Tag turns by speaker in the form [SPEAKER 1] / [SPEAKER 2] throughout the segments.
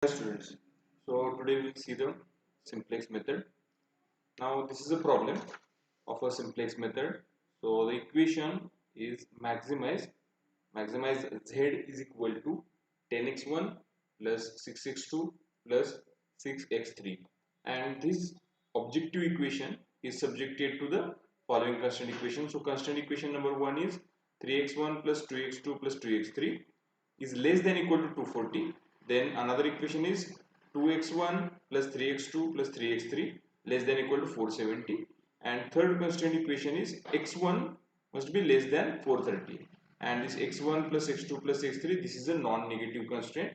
[SPEAKER 1] Hi students, so today we'll see the simplex method. Now this is a problem of a simplex method. So the equation is maximize z is equal to 10x1 plus 6x2 plus 6x3, and this objective equation is subjected to the following constant equation. So constant equation number 1 is 3x1 plus 2x2 plus 2x3 is less than equal to 240. Then another equation is 2x1 plus 3x2 plus 3x3 less than equal to 470, and third constant equation is x1 must be less than 430, and this x1 plus x2 plus x3, this is a non-negative constraint.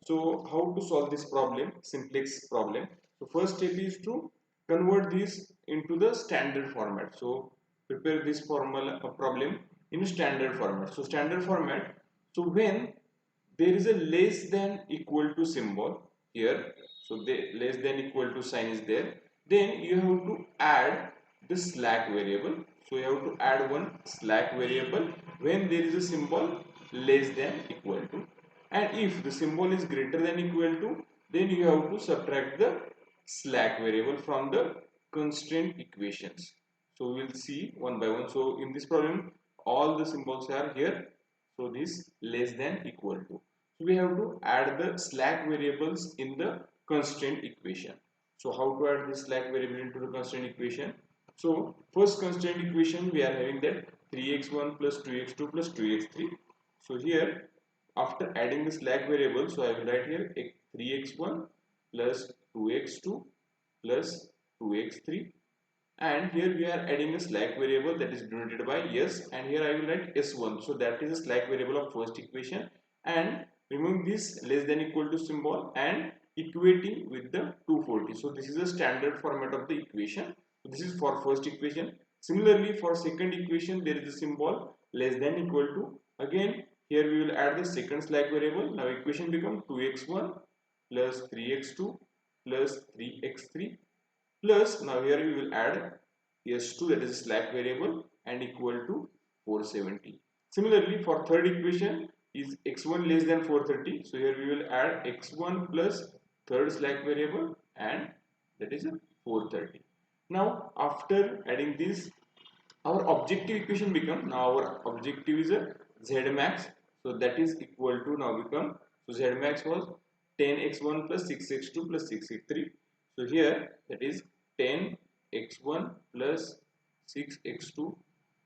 [SPEAKER 1] So how to solve this problem, simplex problem? So first step is to convert this into the standard format. So prepare this formula problem in standard format. So standard format, so when there is a less than equal to symbol here, so the less than equal to sign is there, then you have to add the slack variable. So you have to add one slack variable when there is a symbol less than equal to, and if the symbol is greater than equal to, then you have to subtract the slack variable from the constraint equations. So we will see one by one. So in this problem all the symbols are here, so this less than equal to, so we have to add the slack variables in the constraint equation. So how to add this slack variable into the constraint equation? So first constraint equation we are having that 3x1 plus 2x2 plus 2x3. So here after adding the slack variable, so I will write here 3x1 plus 2x2 plus 2x3, and here we are adding a slack variable that is denoted by s, and here I will write s1, so that is a slack variable of first equation, and removing this less than equal to symbol and equating with the 240. So this is a standard format of the equation. So this is for first equation. Similarly for second equation there is a symbol less than equal to, again here we will add the second slack variable. Now equation becomes 2x1 plus 3x2 plus 3x3 plus, now here we will add s2, that is a slack variable, and equal to 470. Similarly for third equation is x1 less than 430, so here we will add x1 plus third slack variable, and that is a 430. Now after adding this, our objective equation become, now our objective is a z max, so that is equal to now become, so z max was 10x1 plus 6x2 plus 6x3. So here that is 10x1 plus 6x2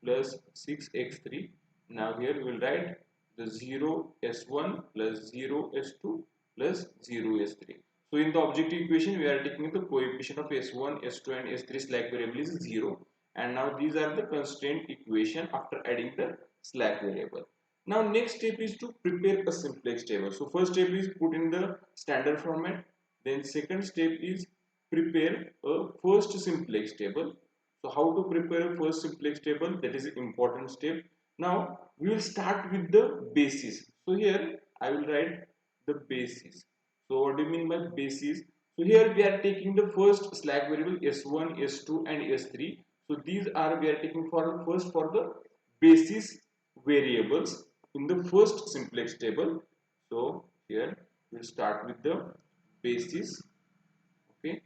[SPEAKER 1] plus 6x3. Now here we will write the 0s1 plus 0s2 plus 0s3. So in the objective equation we are taking the coefficient of s1, s2 and s3 slack variable is 0, and now these are the constraint equation after adding the slack variable. Now next step is to prepare a simplex table. So first step is put in the standard format, then second step is prepare a first simplex table. So how to prepare a first simplex table, that is an important step. Now we will start with the basis. So here I will write the basis. So what do you mean by basis? So here we are taking the first slack variable s1, s2 and s3. So these are we are taking for first for the basis variables in the first simplex table. So here we will start with the basis. Okay,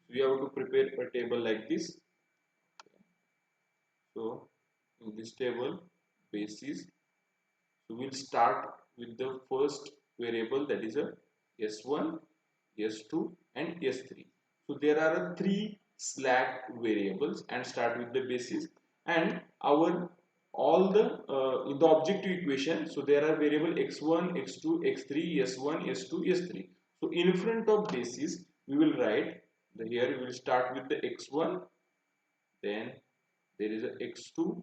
[SPEAKER 1] so we have to prepare a table like this. So in this table basis, so we'll start with the first variable, that is a s1, s2 and s3. So there are three slack variables, and start with the basis, and our all the in the objective equation, so there are variable x1, x2, x3, s1, s2, s3. So in front of basis we will write the, here we will start with the x1, then there is a x2,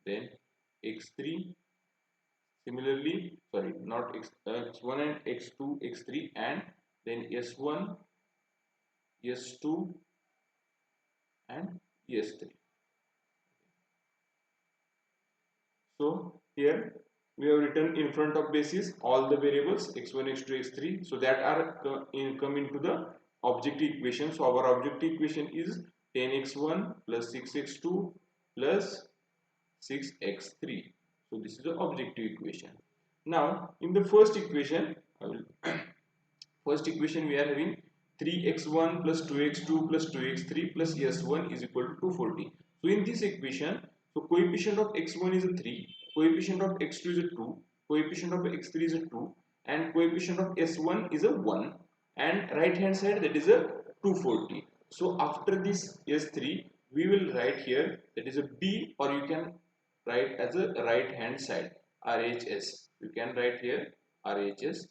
[SPEAKER 1] then x3, similarly sorry not x1 and x2, x3, and then s1, s2 and s3. So here we have written in front of basis all the variables x1, x2, x3, so that are come into the objective equation. So our objective equation is 10x1 plus 6x2 plus 6x3. So this is the objective equation. Now in the first equation I will First equation we are having 3x1 plus 2x2 plus 2x3 plus s1 is equal to 240. So in this equation, so coefficient of x1 is a 3, coefficient of x2 is a 2, coefficient of x3 is a 2, and coefficient of s1 is a 1, and right hand side that is a 240. So after this s3 we will write here that is a b, or you can write as a right hand side RHS. You can write here RHS.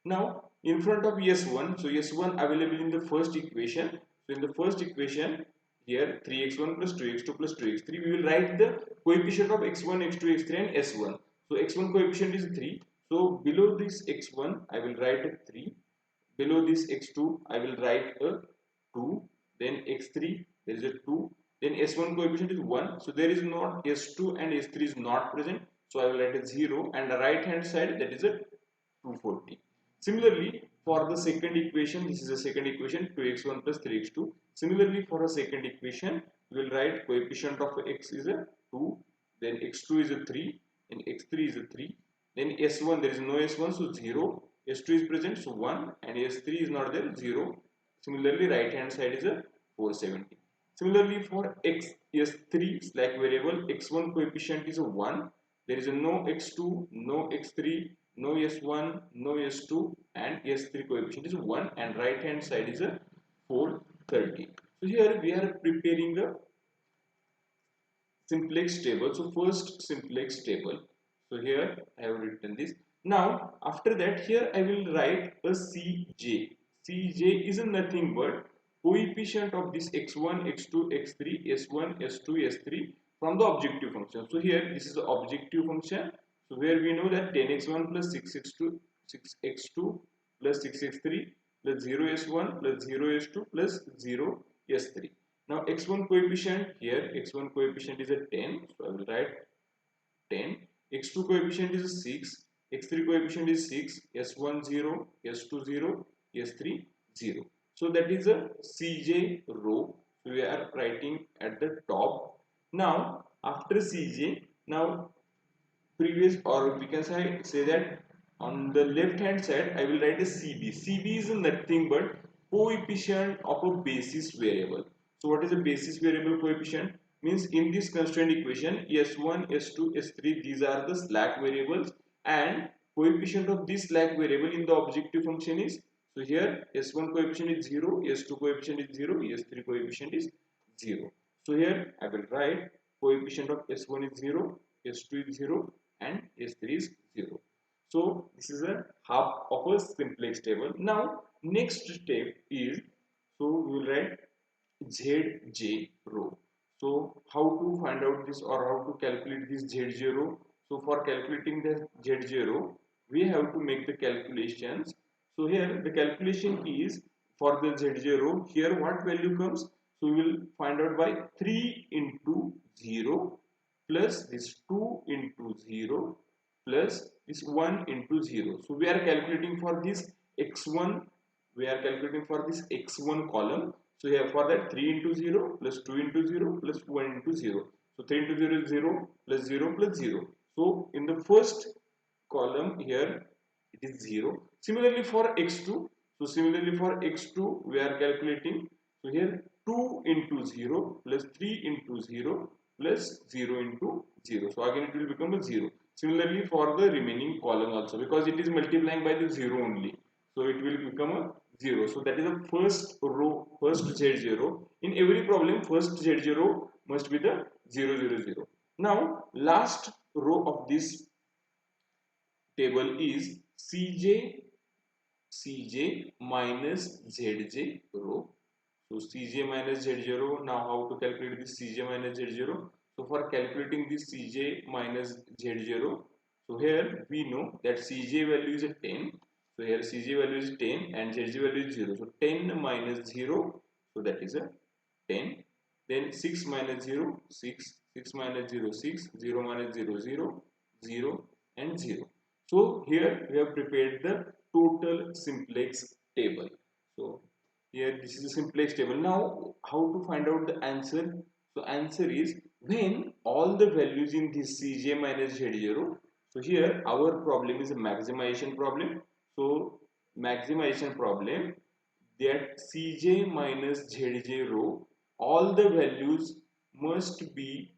[SPEAKER 1] Now in front of S1, so S1 available in the first equation. So in the first equation here 3x1 plus 2x2 plus 2x3, we will write the coefficient of x1, x2, x3 and s1. So x1 coefficient is 3. So below this x1 I will write a 3. Below this x2 I will write a 2. Then x3 there is a 2. Then s1 coefficient is 1. So there is not s2 and s3 is not present. So I will write a 0, and the right hand side that is a 240. Similarly, for the second equation, this is the second equation 2x1 plus 3x2. Similarly, for a second equation, we will write coefficient of x is a 2, then x2 is a 3, and x3 is a 3. Then s1 there is no s1, so 0. s2 is present, so 1, and s3 is not there, 0. Similarly, right hand side is a 470. Similarly, for x s3 slack variable, x1 coefficient is a 1. There is a no x2, no x3, no s1, no s2, and s3 coefficient is 1, and right hand side is a 430. So here we are preparing a simplex table. So first simplex table. So here I have written this. Now after that here I will write a Cj. Cj is nothing but coefficient of this x1, x2, x3, s1, s2, s3 from the objective function. So here this is the objective function. So where we know that 10x1 plus 6x2 plus 6x3 plus 0s1 plus 0s2 plus 0s3. Now x1 coefficient, here x1 coefficient is a 10, so I will write 10. x2 coefficient is 6, x3 coefficient is 6, s1 0, s2 0, s3 0. So that is a Cj row. So we are writing at the top. Now after Cj, now previous, or we can say that on the left hand side I will write a Cb. Cb is nothing but coefficient of a basis variable. So what is a basis variable coefficient? Means in this constraint equation s1, s2, s3 these are the slack variables, and coefficient of this slack variable in the objective function is, so here s1 coefficient is 0, s2 coefficient is 0, s3 coefficient is 0. So here I will write coefficient of s1 is 0, s2 is 0, and s3 is 0. So this is a half of a simplex table. Now next step is, so we will write zj row. So how to find out this, or how to calculate this zj row? So for calculating the zj row we have to make the calculations. So here the calculation is for the zj row, here what value comes? So we will find out by 3 into 0 plus this 2 into 0 plus this 1 into 0. So we are calculating for this x1, we are calculating for this x1 column. So here for that 3 into 0 plus 2 into 0 plus 1 into 0. So 3 into 0 is 0 plus 0 plus 0. So in the first column here it is 0. Similarly for x2, so similarly for x2 we are calculating, so here 2 into 0 plus 3 into 0 plus 0 into 0. So again it will become a 0. Similarly for the remaining column also, because it is multiplying by the 0 only, so it will become a 0. So that is the first row, first z0. In every problem first z0 must be the 0 0 0. Now last row of this table is Cj minus Zj row. So Cj minus Z0. Now how to calculate this Cj minus Z0? So for calculating this Cj minus Z0, so here we know that Cj value is a 10. So here Cj value is 10 and Zj value is 0. So 10 minus 0, so that is a 10. Then 6 minus 0, 6. 6 minus 0, 6. 0 minus 0, 0. 0 and 0. So here we have prepared the total simplex table. So here this is a simplex table. Now how to find out the answer? So answer is when all the values in this Cj minus Z0. So here our problem is a maximization problem. So maximization problem that Cj minus Zj row, all the values must be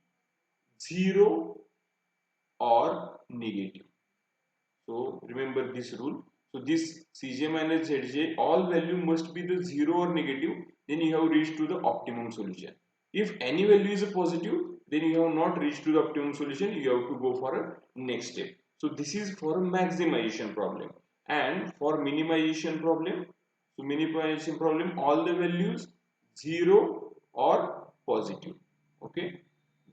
[SPEAKER 1] 0 or negative. So remember this rule. So this Cj minus Zj, all value must be the 0 or negative, then you have reached to the optimum solution. If any value is a positive, then you have not reached to the optimum solution, you have to go for a next step. So this is for a maximization problem. And for minimization problem, so minimization problem, all the values 0 or positive. Okay,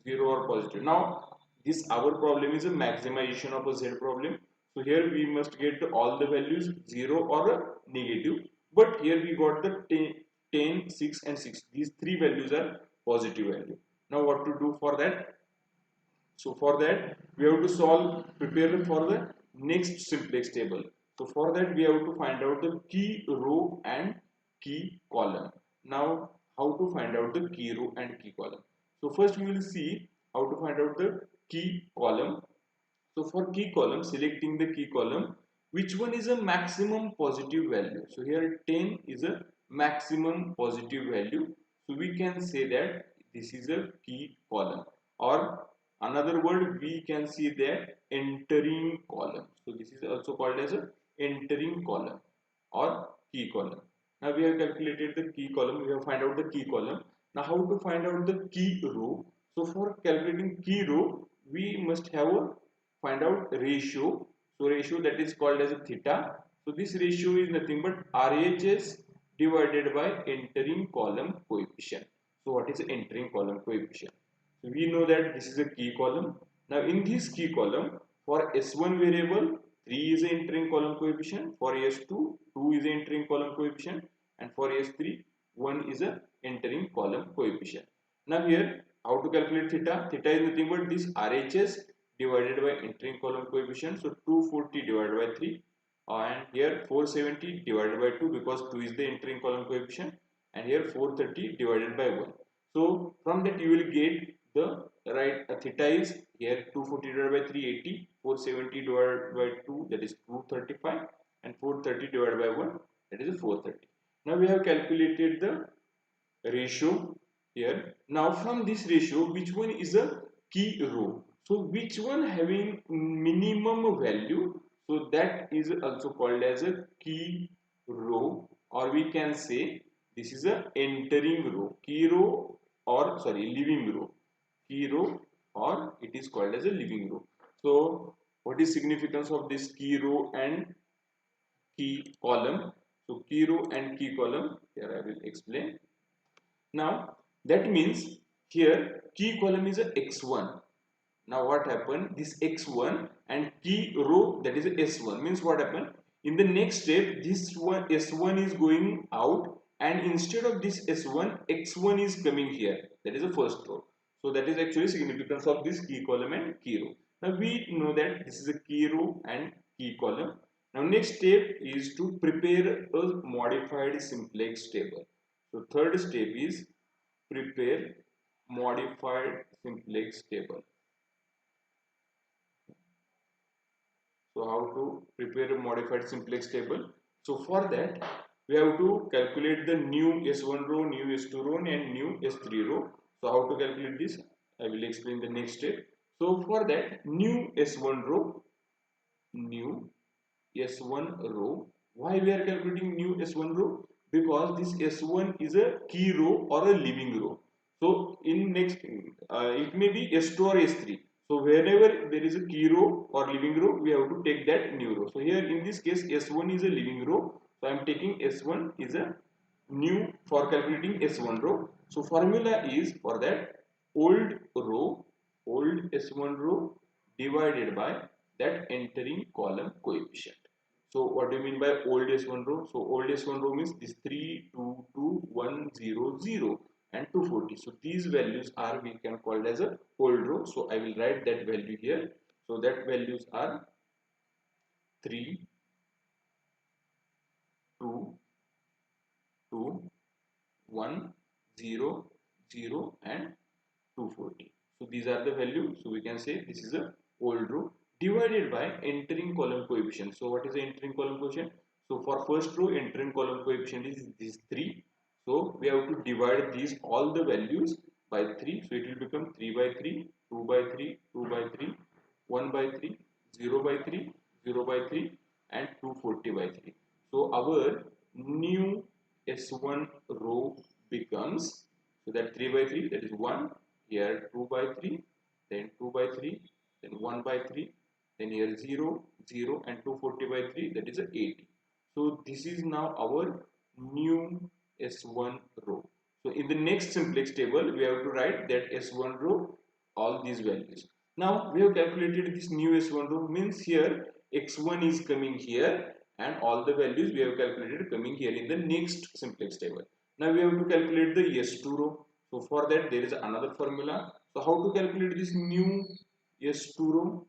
[SPEAKER 1] 0 or positive. Now this our problem is a maximization of a z problem. So here we must get all the values 0 or a negative, but here we got the 10, 6 and 6. These three values are positive value. Now what to do for that? So for that we have to prepare for the next simplex table. So for that we have to find out the key row and key column. Now how to find out the key row and key column? So first we will see how to find out the key column. So for key column, selecting the key column, which one is a maximum positive value? So here 10 is a maximum positive value. So we can say that this is a key column, or another word we can see that entering column. So this is also called as a entering column or key column. Now we have calculated the key column, we have find out the key column. Now how to find out the key row? So for calculating key row, we must have a find out ratio. So ratio that is called as a theta. So this ratio is nothing but RHS divided by entering column coefficient. So what is entering column coefficient? So we know that this is a key column. Now in this key column, for S1 variable, 3 is the entering column coefficient. For S2, 2 is the entering column coefficient. And for S3, 1 is a entering column coefficient. Now here, how to calculate theta? Theta is nothing but this RHS divided by entering column coefficient. So 240 divided by 3, and here 470 divided by 2 because 2 is the entering column coefficient, and here 430 divided by 1. So from that you will get the right theta is here 240 divided by 380, 470 divided by 2 that is 235, and 430 divided by 1 that is 430. Now we have calculated the ratio here. Now from this ratio, which one is a key row? So which one having minimum value? So that is also called as a key row, or we can say this is a entering row, key row, or sorry, living row, key row, or it is called as a living row. So what is significance of this key row and key column? So key row and key column, here I will explain. Now that means here key column is a x1. Now what happened? This x1 and key row, that is a s1, means what happened? In the next step, this one s1 is going out, and instead of this s1, x1 is coming here. That is the first row. So that is actually significance of this key column and key row. Now we know that this is a key row and key column. Now next step is to prepare a modified simplex table. So third step is prepare modified simplex table. So how to prepare a modified simplex table? So for that we have to calculate the new S1 row, new S2 row and new S3 row. So how to calculate this? I will explain the next step. So for that new S1 row, new S1 row. Why we are calculating new S1 row? Because this S1 is a key row or a living row. So in next, it may be S2 or S3. So wherever there is a key row or living row, we have to take that new row. So here in this case, S1 is a living row. So I am taking S1 is a new for calculating S1 row. So formula is for that old row, old S1 row divided by that entering column coefficient. So what do you mean by old S1 row? So old S1 row means this 3, 2, 2, 1, 0, 0 and 240. So these values are we can call as a old row. So I will write that value here. So that values are 3, 2, 2, 1, 0, 0 and 240. So these are the values. So we can say this is a old row divided by entering column coefficient. So what is the entering column coefficient? So for first row, entering column coefficient is this 3. So we have to divide these all the values by 3. So it will become 3 by 3, 2 by 3, 2 by 3, 1 by 3, 0 by 3, 0 by 3 and 240 by 3. So our new S1 row becomes, so that 3 by 3, that is 1, here 2 by 3, then 2 by 3, then 1 by 3, then here 0, 0 and 240 by 3, that is a 80. So this is now our new S1 row. So in the next simplex table, we have to write that S1 row, all these values. Now we have calculated this new S1 row, means here X1 is coming here and all the values we have calculated coming here in the next simplex table. Now we have to calculate the S2 row. So for that there is another formula. So how to calculate this new S2 row?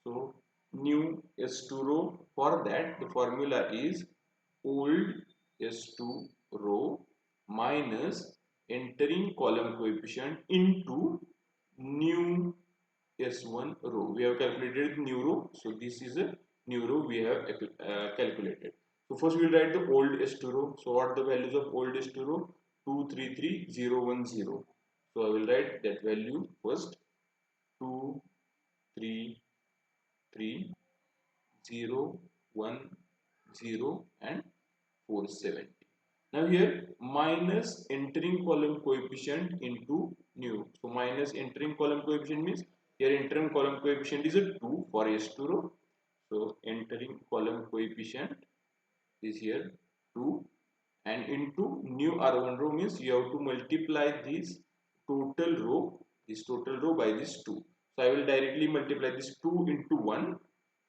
[SPEAKER 1] So new S2 row, for that the formula is old S2 row minus entering column coefficient into new S1 row. We have calculated the new row, so this is a new row we have calculated. So first we will write the old S2 row. So what are the values of old S2 row? 233010. So I will write that value first. 2 3 3 0 1 0 and 470. Now here minus entering column coefficient into new. So minus entering column coefficient means here entering column coefficient is a 2 for S2 row. So entering column coefficient is here 2 and into new R1 row means you have to multiply this total row by this 2. So I will directly multiply this 2 into 1.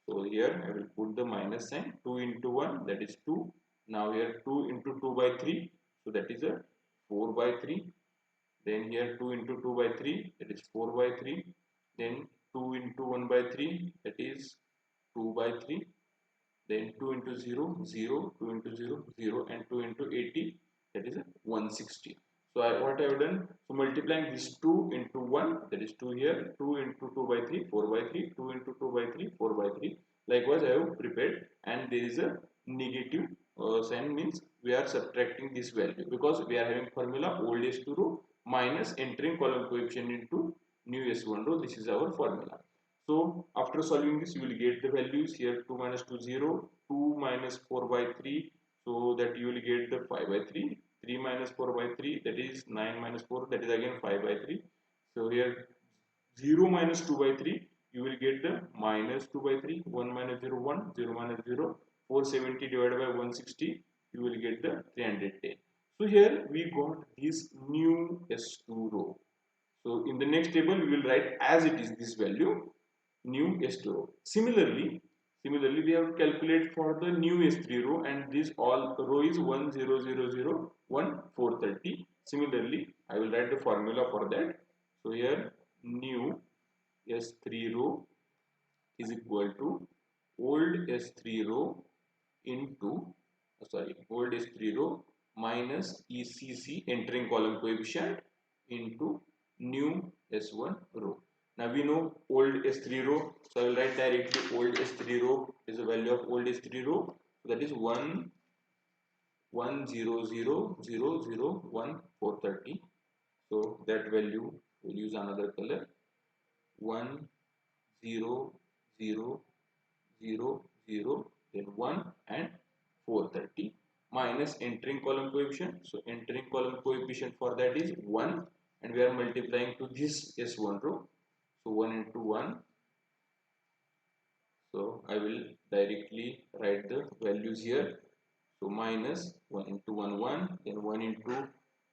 [SPEAKER 1] So here I will put the minus sign. 2 into 1, that is 2. Now here 2 into 2 by 3, so that is a 4 by 3. Then here 2 into 2 by 3, that is 4 by 3. Then 2 into 1 by 3, that is 2 by 3. Then 2 into 0, 0, 2 into 0, 0 and 2 into 80, that is a 160. So what I have done, so multiplying this 2 into 1, that is 2 here, 2 into 2 by 3, 4 by 3, 2 into 2 by 3, 4 by 3. Likewise I have prepared, and there is a negative sign, means we are subtracting this value because we are having formula old S2 row minus entering column coefficient into new S1 row. This is our formula. So after solving this, you will get the values here. 2 minus 2 0, 2 minus 4 by 3, so that you will get the 5 by 3. 3 minus 4 by 3, that is 9 minus 4, that is again 5 by 3. So here 0 minus 2 by 3, you will get the minus 2 by 3. 1 minus 0 1, 0 minus 0, 470 divided by 160, you will get the 310. So here we got this new S2 row. So in the next table we will write as it is this value, new S2 row. Similarly we have to calculate for the new S3 row, and this all row is 1 0 0 0 1 430. Similarly I will write the formula for that. So here new S3 row is equal to old S3 row into old S3 row minus ECC, entering column coefficient, into new S1 row. Now we know old S3 row, so I will write directly old S3 row is the value of old S3 row, so that is 1 1 0 0 0 0 1 430. So that value will use another color, 1 0 0 0 0 then 1 and 430 minus entering column coefficient. So entering column coefficient for that is 1, and we are multiplying to this S1 row. So 1 into 1. So I will directly write the values here. So minus 1 into 1 1, then 1 into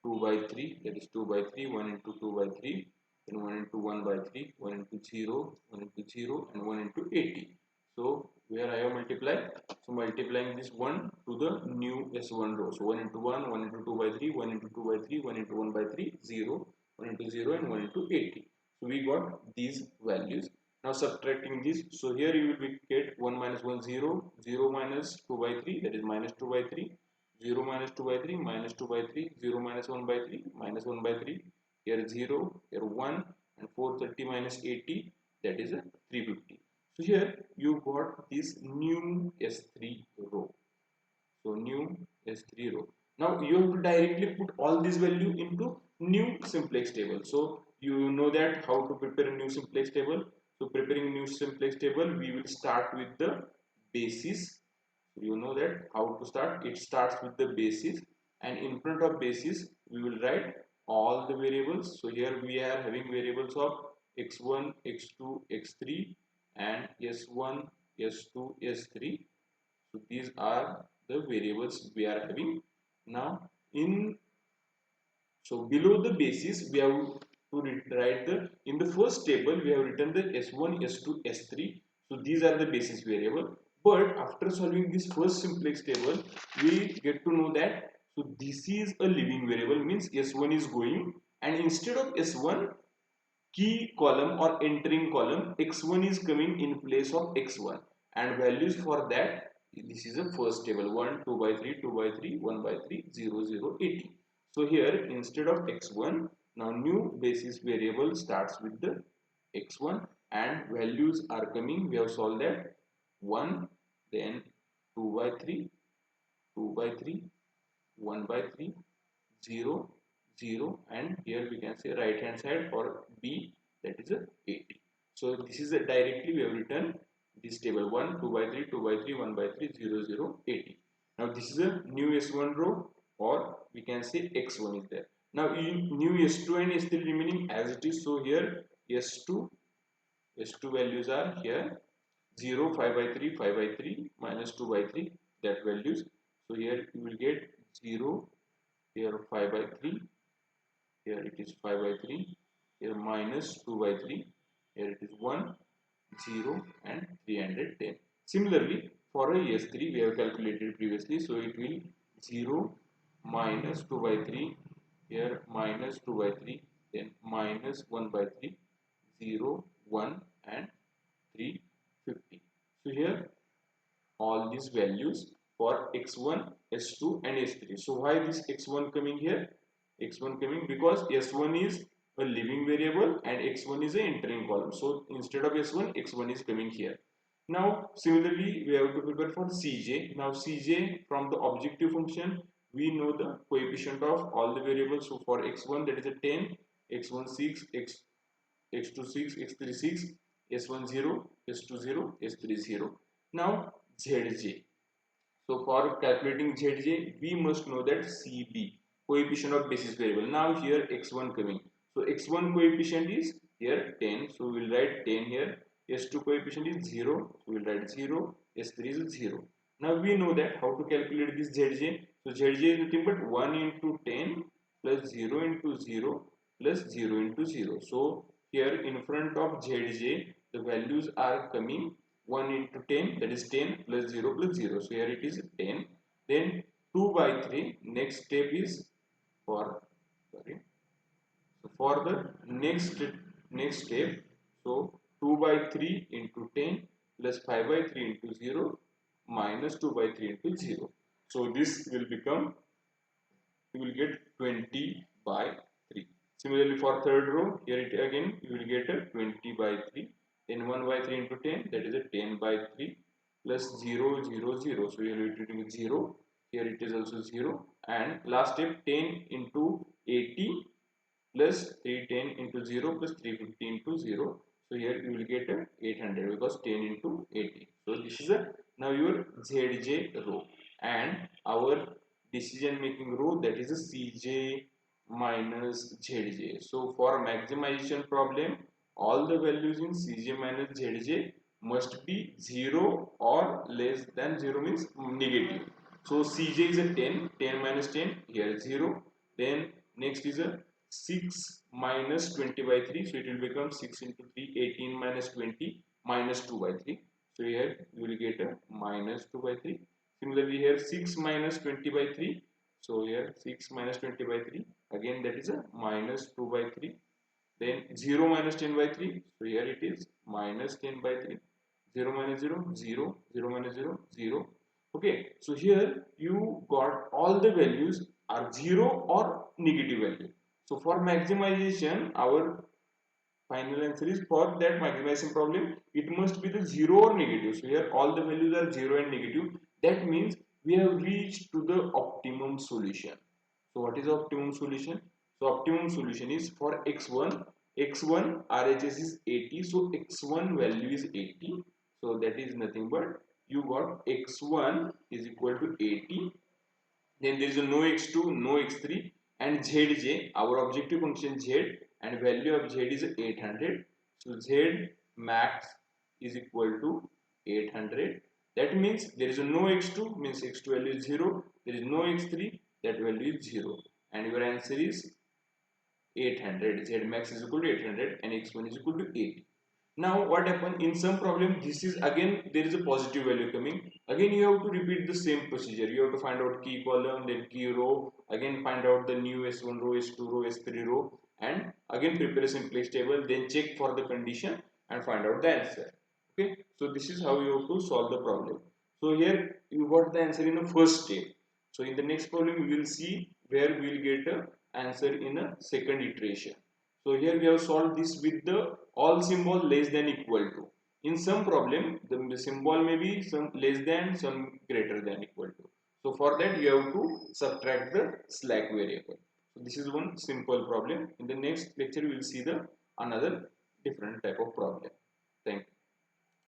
[SPEAKER 1] 2 by 3, that is 2 by 3, 1 into 2 by 3, then 1 into 1 by 3, 1 into 0, 1 into 0 and 1 into 80. So where I have multiplied, so multiplying this 1 to the new S1 row. So 1 into 1, 1 into 2 by 3, 1 into 2 by 3, 1 into 1 by 3, 0, 1 into 0 and 1 into 80. So we got these values. Now subtracting this, so here you will get 1 minus 1 0, 0 minus 2 by 3, that is minus 2 by 3, 0 minus 2 by 3, minus 2 by 3, 0 minus 1 by 3, minus 1 by 3, here 0, here 1 and 430 minus 80, that is a 350. So here you got this new S3 row. So new S3 row. Now you have to directly put all this value into new simplex table. So you know that how to prepare a new simplex table. So preparing new simplex table, we will start with the basis. You know that how to start. It starts with the basis, and in front of basis we will write all the variables. So here we are having variables of x1, x2, x3 and s1, s2, s3. So these are the variables we are having. Now in, so below the basis we have to write the, in the first table we have written the s1, s2, s3. So these are the basis variable. But after solving this first simplex table, we get to know that, so this is a living variable, means s1 is going, and instead of s1, key column or entering column, x1 is coming in place of x1, and values for that, this is a first table, 1 2 by 3, 2 by 3, 1 by 3, 0 0 80. So here instead of x1, now new basis variable starts with the x1, and values are coming, we have solved that, 1, then 2 by 3, 2 by 3, 1 by 3, 0 0, and here we can say right hand side for b, that is a 80. So this is a directly we have written this table, 1 2 by 3, 2 by 3, 1 by 3, 0 0 80. Now this is a new s1 row, or we can say x1 is there. Now in new s2 and s3 remaining as it is. So here s2 values are here 0, 5 by 3, 5 by 3, minus 2 by 3, that values. So here you will get 0, here 5 by 3, here it is 5 by 3, here minus 2 by 3, here it is 1, 0 and 310. Similarly, for a S3 we have calculated previously, so it will 0, minus 2 by 3, here minus 2 by 3, then minus 1 by 3, 0, 1 and 350. So here all these values for x1, s2 and s3. So why this x1 coming here? X1 coming because s1 is a living variable and x1 is an entering column. So instead of s1, x1 is coming here. Now similarly we have to prepare for cj. Now cj, from the objective function we know the coefficient of all the variables. So for x1 that is a 10, x1 6, x2 6, x3 6, s1 0, s2 0, s3 0. Now zj. So for calculating zj, we must know that cb, coefficient of basis variable. Now here x1 coming. So x1 coefficient is here 10. So we will write 10 here. S2 coefficient is 0. So we will write 0. S3 is 0. Now we know that how to calculate this zj. So zj is nothing but 1 into 10 plus 0 into 0 plus 0 into 0. So here in front of zj, the values are coming 1 into 10, that is 10 plus 0 plus 0. So here it is 10. Then 2 by 3. Next step is for, sorry. So for the next step, so 2 by 3 into 10 plus 5 by 3 into 0 minus 2 by 3 into 0. So this will become, you will get 20 by 3. Similarly for third row, here it again you will get a 20 by 3. Then 1 by 3 into 10, that is a 10 by 3 plus 0 0 0. So here it will be 0. Here it is also 0. And last step, 10 into 80 plus 310 into 0 plus 350 into 0. So here you will get a 800 because 10 into 80. So this is a now your ZJ row, and our decision making row, that is a CJ minus ZJ. So for maximization problem, all the values in CJ minus ZJ must be 0 or less than 0, means negative. So CJ is a 10, 10 minus 10, here 0. Then next is a 6 minus 20 by 3, so it will become 6 into 3, 18 minus 20 minus 2 by 3. So here you will get a minus 2 by 3. Similarly here 6 minus 20 by 3, so here 6 minus 20 by 3, again that is a minus 2 by 3. Then 0 minus 10 by 3, so here it is minus 10 by 3. 0 minus 0, 0, 0 minus 0, 0. Okay, so here you got all the values are 0 or negative value. So for maximization, our final answer is for that maximization problem, it must be the 0 or negative. So here all the values are 0 and negative. That means we have reached to the optimum solution. So what is the optimum solution? So optimum solution is for x1 RHS is 80, so x1 value is 80. So that is nothing but you got x1 is equal to 80. Then there is a no x2, no x3, and zj, our objective function z, and value of z is 800. So z max is equal to 800. That means there is a no x2, means x2 value is 0. There is no x3, that value is 0. And your answer is 800. Z max is equal to 800 and x1 is equal to 80. Now what happened in some problem, this is again there is a positive value coming. Again you have to repeat the same procedure. You have to find out key column, then key row, again find out the new S1 row, S2 row, S3 row, and again prepare a simplex table, then check for the condition and find out the answer. Okay, so this is how you have to solve the problem. So here you got the answer in the first step. So in the next problem we will see where we will get a answer in a second iteration. So here we have solved this with the all symbol less than equal to. In some problem, the symbol may be some less than, some greater than equal to. So for that you have to subtract the slack variable. So this is one simple problem. In the next lecture we will see the another different type of problem.